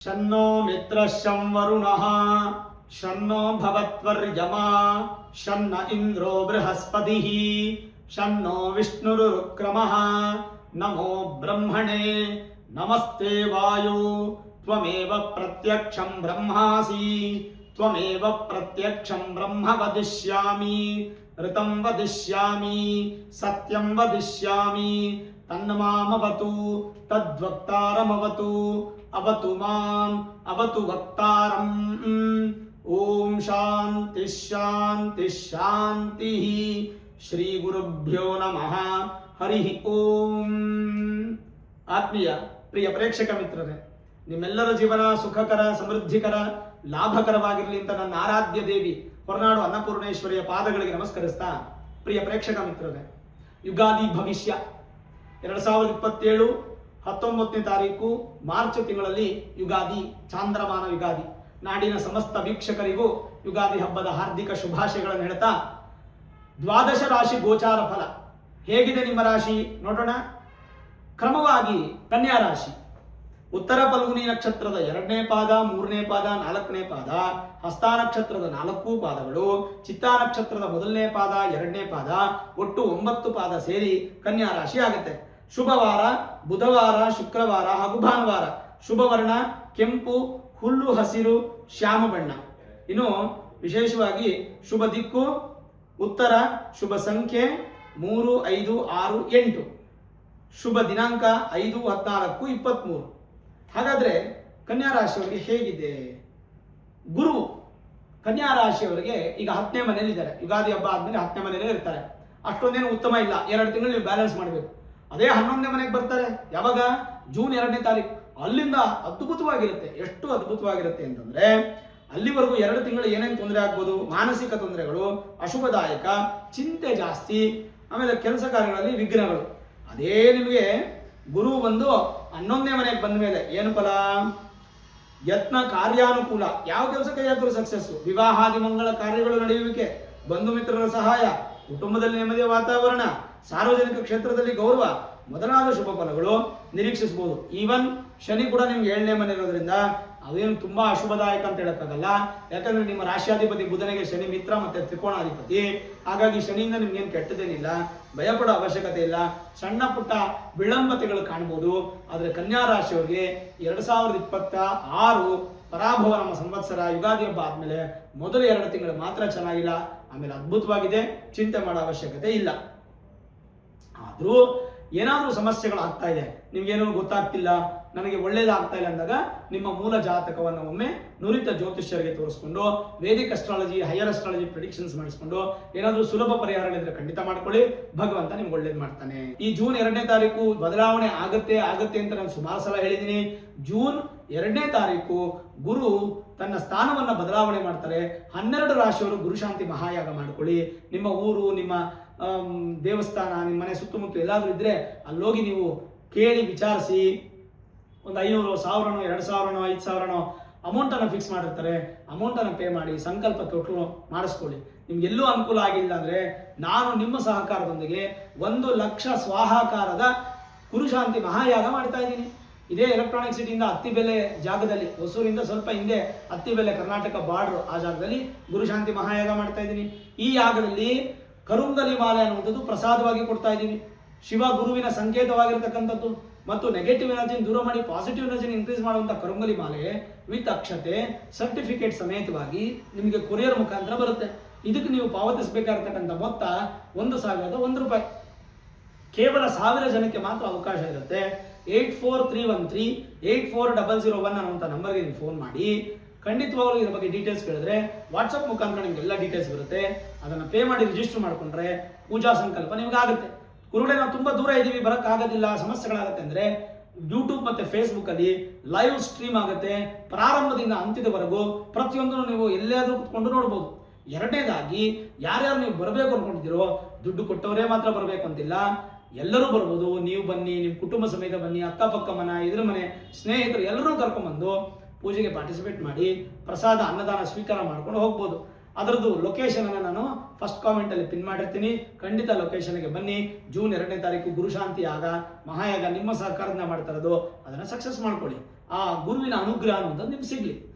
शन्नो मित्रश्शं वरुणः शन्नो भवत्वर्यमा शन्न इन्द्रो बृहस्पतिः शन्नो विष्णुरुक्रमः नमो ब्रह्मणे नमस्ते वायु त्वमेव प्रत्यक्षं ब्रह्मासि त्वमेव प्रत्यक्षं ब्रह्म वदिष्यामि ऋतं वदिष्यामि सत्यं वदिष्यामि तन्मामवतु तद्वक्तारमवतु अवतु माम् अवतु वक्तारम् ओम शांति शांति शांति ಶ್ರೀ ಗುರುಭ್ಯೋ ನಮಃ ಹರಿ ಓಂ. ಆತ್ಮೀಯ ಪ್ರಿಯ ಪ್ರೇಕ್ಷಕ ಮಿತ್ರರೇ, ನಿಮ್ಮೆಲ್ಲರ ಜೀವನ ಸುಖಕರ ಸಮೃದ್ಧಿಕರ ಲಾಭಕರವಾಗಿರಲಿ ಅಂತ ನನ್ನ ಆರಾಧ್ಯ ದೇವಿ ಹೊರನಾಡು ಅನ್ನಪೂರ್ಣೇಶ್ವರಿಯ ಪಾದಗಳಿಗೆ ನಮಸ್ಕರಿಸ್ತಾ, ಪ್ರಿಯ ಪ್ರೇಕ್ಷಕ ಮಿತ್ರರೇ, ಯುಗಾದಿ ಭವಿಷ್ಯ 2027 19ನೇ ತಾರೀಕು ಮಾರ್ಚ್ ತಿಂಗಳಲ್ಲಿ ಯುಗಾದಿ, ಚಾಂದ್ರಮಾನ ಯುಗಾದಿ. ನಾಡಿನ ಸಮಸ್ತ ವೀಕ್ಷಕರಿಗೂ ಯುಗಾದಿ ಹಬ್ಬದ ಹಾರ್ದಿಕ ಶುಭಾಶಯಗಳನ್ನು ಹೇಳ್ತಾ, ದ್ವಾದಶ ರಾಶಿ ಗೋಚಾರ ಫಲ ಹೇಗಿದೆ ನಿಮ್ಮ ರಾಶಿ ನೋಡೋಣ. ಕ್ರಮವಾಗಿ ಕನ್ಯಾ ರಾಶಿ, ಉತ್ತರ ಫಲ್ಗುನಿ ನಕ್ಷತ್ರದ 2ನೇ ಪಾದ, 3ನೇ ಪಾದ, 4ನೇ ಪಾದ, ಹಸ್ತ ನಕ್ಷತ್ರದ 4 ಪಾದಗಳು, ಚಿತ್ತಾ ನಕ್ಷತ್ರದ 1ನೇ ಪಾದ, 2ನೇ ಪಾದ, ಒಟ್ಟು 9 ಪಾದ ಸೇರಿ ಕನ್ಯಾ ರಾಶಿ ಆಗುತ್ತೆ. ಶುಭವಾರ ಬುಧವಾರ, ಶುಕ್ರವಾರ ಹಾಗೂ ಭಾನುವಾರ. ಶುಭವರ್ಣ ಕೆಂಪು, ಹುಲ್ಲು ಹಸಿರು, ಶ್ಯಾಮ ಬಣ್ಣ. ಇನ್ನು ವಿಶೇಷವಾಗಿ ಶುಭ ದಿಕ್ಕು ಉತ್ತರ, ಶುಭ ಸಂಖ್ಯೆ 3, 5, 6, 8, ಶುಭ ದಿನಾಂಕ 5, 14, 23. ಹಾಗಾದ್ರೆ ಕನ್ಯಾ ರಾಶಿಯವರಿಗೆ ಹೇಗಿದೆ? ಗುರು ಕನ್ಯಾ ರಾಶಿಯವರಿಗೆ ಈಗ 10ನೇ ಮನೆಯಲ್ಲಿದ್ದಾರೆ. ಯುಗಾದಿ ಹಬ್ಬ ಆದ್ಮೇಲೆ 10ನೇ ಮನೆಯಲ್ಲೇ ಇರ್ತಾರೆ. ಅಷ್ಟೊಂದೇನು ಉತ್ತಮ ಇಲ್ಲ. 2 ತಿಂಗಳು ನೀವು ಬ್ಯಾಲೆನ್ಸ್ ಮಾಡಬೇಕು. ಅದೇ 11ನೇ ಮನೆಗೆ ಬರ್ತಾರೆ. ಯಾವಾಗ? ಜೂನ್ 2ನೇ ತಾರೀಕು. ಅಲ್ಲಿಂದ ಅದ್ಭುತವಾಗಿರುತ್ತೆ. ಎಷ್ಟು ಅದ್ಭುತವಾಗಿರುತ್ತೆ ಅಂತಂದ್ರೆ, ಅಲ್ಲಿವರೆಗೂ 2 ತಿಂಗಳು ಏನೇನು ತೊಂದರೆ ಆಗ್ಬೋದು? ಮಾನಸಿಕ ತೊಂದರೆಗಳು, ಅಶುಭದಾಯಕ, ಚಿಂತೆ ಜಾಸ್ತಿ, ಆಮೇಲೆ ಕೆಲಸ ಕಾರ್ಯಗಳಲ್ಲಿ ವಿಘ್ನಗಳು. ಅದೇ ನಿಮಗೆ ಗುರು ಬಂದು 11ನೇ ಮನೆಗೆ ಬಂದ ಮೇಲೆ ಏನು ಫಲ? ಯತ್ನ ಕಾರ್ಯಾನುಕೂಲ. ಯಾವ ಕೆಲಸ ಕೈಯಾದರೂ ಸಕ್ಸಸ್, ವಿವಾಹಾದಿ ಮಂಗಳ ಕಾರ್ಯಗಳು ನಡೆಯುವಿಕೆ, ಬಂಧು ಮಿತ್ರರ ಸಹಾಯ, ಕುಟುಂಬದಲ್ಲಿ ನೆಮ್ಮದಿಯ ವಾತಾವರಣ, ಸಾರ್ವಜನಿಕ ಕ್ಷೇತ್ರದಲ್ಲಿ ಗೌರವ ಮೊದಲಾದ ಶುಭ ಫಲಗಳು ನಿರೀಕ್ಷಿಸಬಹುದು. ಈವನ್ ಶನಿ ಕೂಡ ನಿಮ್ಗೆ 7ನೇ ಮನೆ ಇರೋದ್ರಿಂದ ಅದೇನು ತುಂಬಾ ಅಶುಭದಾಯಕ ಅಂತ ಹೇಳಕ್ಕಾಗಲ್ಲ. ಯಾಕಂದ್ರೆ ನಿಮ್ಮ ರಾಶ್ಯಾಧಿಪತಿ ಬುಧನಿಗೆ ಶನಿ ಮಿತ್ರ ಮತ್ತೆ ತ್ರಿಕೋಣಾಧಿಪತಿ. ಹಾಗಾಗಿ ಶನಿಯಿಂದ ನಿಮ್ಗೇನು ಕೆಟ್ಟದೇನಿಲ್ಲ, ಭಯಪಡೋ ಅವಶ್ಯಕತೆ ಇಲ್ಲ. ಸಣ್ಣ ಪುಟ್ಟ ವಿಳಂಬತೆಗಳು ಕಾಣ್ಬೋದು. ಆದರೆ ಕನ್ಯಾ ರಾಶಿಯವರಿಗೆ 2026 ಪರಾಭವ ನಮ್ಮ ಸಂವತ್ಸರ ಯುಗಾದಿ ಹಬ್ಬ ಆದ್ಮೇಲೆ ಮೊದಲು 2 ತಿಂಗಳು ಮಾತ್ರ ಚೆನ್ನಾಗಿಲ್ಲ. ಆಮೇಲೆ ಅದ್ಭುತವಾಗಿದೆ. ಚಿಂತೆ ಮಾಡೋ ಅವಶ್ಯಕತೆ ಇಲ್ಲ. ಆದರೂ ಏನಾದರೂ ಸಮಸ್ಯೆಗಳು ಆಗ್ತಾ ಇದೆ, ನಿಮ್ಗೇನೋ ಗೊತ್ತಾಗ್ತಿಲ್ಲ, ನನಗೆ ಒಳ್ಳೇದಾಗ್ತಾ ಇಲ್ಲ ಅಂದಾಗ ನಿಮ್ಮ ಮೂಲ ಜಾತಕವನ್ನು ಒಮ್ಮೆ ನುರಿತ ಜ್ಯೋತಿಷ್ಯರಿಗೆ ತೋರಿಸ್ಕೊಂಡು, Vedic astrology, higher astrology predictions ಮಾಡಿಸ್ಕೊಂಡು ಏನಾದರೂ ಸುಲಭ ಪರಿಹಾರಗಳಿದ್ರೆ ಖಂಡಿತ ಮಾಡ್ಕೊಳ್ಳಿ. ಭಗವಂತ ನಿಮ್ಗೆ ಒಳ್ಳೇದು ಮಾಡ್ತಾನೆ. ಈ ಜೂನ್ 2ನೇ ತಾರೀಕು ಬದಲಾವಣೆ ಆಗುತ್ತೆ ಅಂತ ನಾನು ಸುಮಾರು ಸಲ ಹೇಳಿದ್ದೀನಿ. ಜೂನ್ 2ನೇ ತಾರೀಕು ಗುರು ತನ್ನ ಸ್ಥಾನವನ್ನು ಬದಲಾವಣೆ ಮಾಡ್ತಾರೆ. 12 ರಾಶಿಯವರು ಗುರುಶಾಂತಿ ಮಹಾಯಾಗ ಮಾಡ್ಕೊಳ್ಳಿ. ನಿಮ್ಮ ಊರು, ನಿಮ್ಮ ದೇವಸ್ಥಾನ, ನಿಮ್ಮ ಮನೆ ಸುತ್ತಮುತ್ತ ಎಲ್ಲಾದರೂ ಇದ್ರೆ ಅಲ್ಲೋಗಿ ನೀವು ಕೇಳಿ ವಿಚಾರಿಸಿ, ಒಂದು 500, 1000, 2000, 5000 ಅಮೌಂಟನ್ನು ಫಿಕ್ಸ್ ಮಾಡಿರ್ತಾರೆ. ಅಮೌಂಟನ್ನು ಪೇ ಮಾಡಿ ಸಂಕಲ್ಪ ತೊಟ್ಟು ಮಾಡಿಸ್ಕೊಳ್ಳಿ. ನಿಮ್ಗೆಲ್ಲೂ ಅನುಕೂಲ ಆಗಿಲ್ಲ ಅಂದರೆ ನಾನು ನಿಮ್ಮ ಸಹಕಾರದೊಂದಿಗೆ 1 ಲಕ್ಷ ಸ್ವಾಹಾಕಾರದ ಗುರುಶಾಂತಿ ಮಹಾಯಾಗ ಮಾಡ್ತಾ ಇದ್ದೀನಿ. ಇದೇ ಎಲೆಕ್ಟ್ರಾನಿಕ್ ಸಿಟಿಯಿಂದ ಅತ್ತಿಬೆಲೆ ಜಾಗದಲ್ಲಿ, ಹೊಸೂರಿಂದ ಸ್ವಲ್ಪ ಹಿಂದೆ ಅತ್ತಿಬೆಲೆ ಕರ್ನಾಟಕ ಬಾರ್ಡರ್ ಆ ಜಾಗದಲ್ಲಿ ಗುರುಶಾಂತಿ ಮಹಾಯಾಗ ಮಾಡ್ತಾ ಇದ್ದೀನಿ. ಈ ಯಾಗದಲ್ಲಿ ಕರುಂಗಲಿ ಮಾಲೆ ಅನ್ನುವಂಥದ್ದು ಪ್ರಸಾದವಾಗಿ ಕೊಡ್ತಾ ಇದ್ದೀವಿ. ಶಿವ ಗುರುವಿನ ಸಂಕೇತವಾಗಿರ್ತಕ್ಕಂಥದ್ದು ಮತ್ತು ನೆಗೆಟಿವ್ ಎನರ್ಜಿನ ದೂರ ಮಾಡಿ ಪಾಸಿಟಿವ್ ಎನರ್ಜಿನ ಇನ್ಕ್ರೀಸ್ ಮಾಡುವಂಥ ಕರುಂಗಲಿ ಮಾಲೆ ವಿತ್ ಅಕ್ಷತೆ ಸರ್ಟಿಫಿಕೇಟ್ ಸಮೇತವಾಗಿ ನಿಮಗೆ ಕೊರಿಯರ್ ಮುಖಾಂತರ ಬರುತ್ತೆ. ಇದಕ್ಕೆ ನೀವು ಪಾವತಿಸಬೇಕಾಗಿರ್ತಕ್ಕಂಥ ಮೊತ್ತ 1,001 ರೂಪಾಯಿ. ಕೇವಲ 1000 ಜನಕ್ಕೆ ಮಾತ್ರ ಅವಕಾಶ ಇರುತ್ತೆ. 84313 84001 ಅನ್ನುವಂಥ ನಂಬರ್ಗೆ ನೀವು ಫೋನ್ ಮಾಡಿ ಖಂಡಿತವಾಗಲೂ ಇದ್ರ ಬಗ್ಗೆ ಡೀಟೇಲ್ಸ್ ಕೇಳಿದ್ರೆ ವಾಟ್ಸಪ್ ಮುಖಾಂತರ ನಿಮ್ಗೆಲ್ಲ ಡೀಟೇಲ್ಸ್ ಬರುತ್ತೆ. ಅದನ್ನು ಪೇ ಮಾಡಿ ರಿಜಿಸ್ಟರ್ ಮಾಡಿಕೊಂಡ್ರೆ ಪೂಜಾ ಸಂಕಲ್ಪ ನಿಮ್ಗೆ ಆಗುತ್ತೆ. ಗುರುಗಳೇ, ನಾವು ತುಂಬ ದೂರ ಇದ್ದೀವಿ, ಬರೋಕ್ಕಾಗೋದಿಲ್ಲ, ಸಮಸ್ಯೆಗಳಾಗುತ್ತೆ ಅಂದರೆ ಯೂಟ್ಯೂಬ್ ಮತ್ತು ಫೇಸ್ಬುಕ್ಕಲ್ಲಿ ಲೈವ್ ಸ್ಟ್ರೀಮ್ ಆಗುತ್ತೆ. ಪ್ರಾರಂಭದಿಂದ ಅಂತ್ಯದವರೆಗೂ ಪ್ರತಿಯೊಂದನ್ನು ನೀವು ಎಲ್ಲಾದರೂ ಕುತ್ಕೊಂಡು ನೋಡ್ಬೋದು. 2ನೇದಾಗಿ, ಯಾರ್ಯಾರು ನೀವು ಬರಬೇಕು ಅಂದ್ಕೊಂಡಿದ್ದೀರೋ, ದುಡ್ಡು ಕೊಟ್ಟವರೇ ಮಾತ್ರ ಬರಬೇಕು ಅಂತಿಲ್ಲ, ಎಲ್ಲರೂ ಬರ್ಬೋದು. ನೀವು ಬನ್ನಿ, ನಿಮ್ಮ ಕುಟುಂಬ ಸಮೇತ ಬನ್ನಿ, ಅಕ್ಕಪಕ್ಕ ಮನೆ, ಎದುರು ಮನೆ, ಸ್ನೇಹಿತರು ಎಲ್ಲರೂ ಕರ್ಕೊಂಡ್ಬಂದು ಪೂಜೆಗೆ ಪಾರ್ಟಿಸಿಪೇಟ್ ಮಾಡಿ ಪ್ರಸಾದ ಅನ್ನದಾನ ಸ್ವೀಕಾರ ಮಾಡ್ಕೊಂಡು ಹೋಗ್ಬೋದು. ಅದರದ್ದು ಲೊಕೇಶನನ್ನು ನಾನು ಫಸ್ಟ್ ಕಾಮೆಂಟಲ್ಲಿ ಪಿನ್ ಮಾಡಿರ್ತೀನಿ. ಖಂಡಿತ ಲೊಕೇಶನ್ಗೆ ಬನ್ನಿ. ಜೂನ್ 2ನೇ ತಾರೀಕು ಗುರುಶಾಂತಿ ಯಾಗ ಮಹಾಯಾಗ ನಿಮ್ಮ ಸಹಕಾರದಿಂದ ಮಾಡ್ತಾ ಇರೋದು, ಅದನ್ನು ಸಕ್ಸಸ್ ಮಾಡ್ಕೊಳ್ಳಿ. ಆ ಗುರುವಿನ ಅನುಗ್ರಹ ಅನ್ನೋದು ನಿಮ್ಗೆ ಸಿಗಲಿ.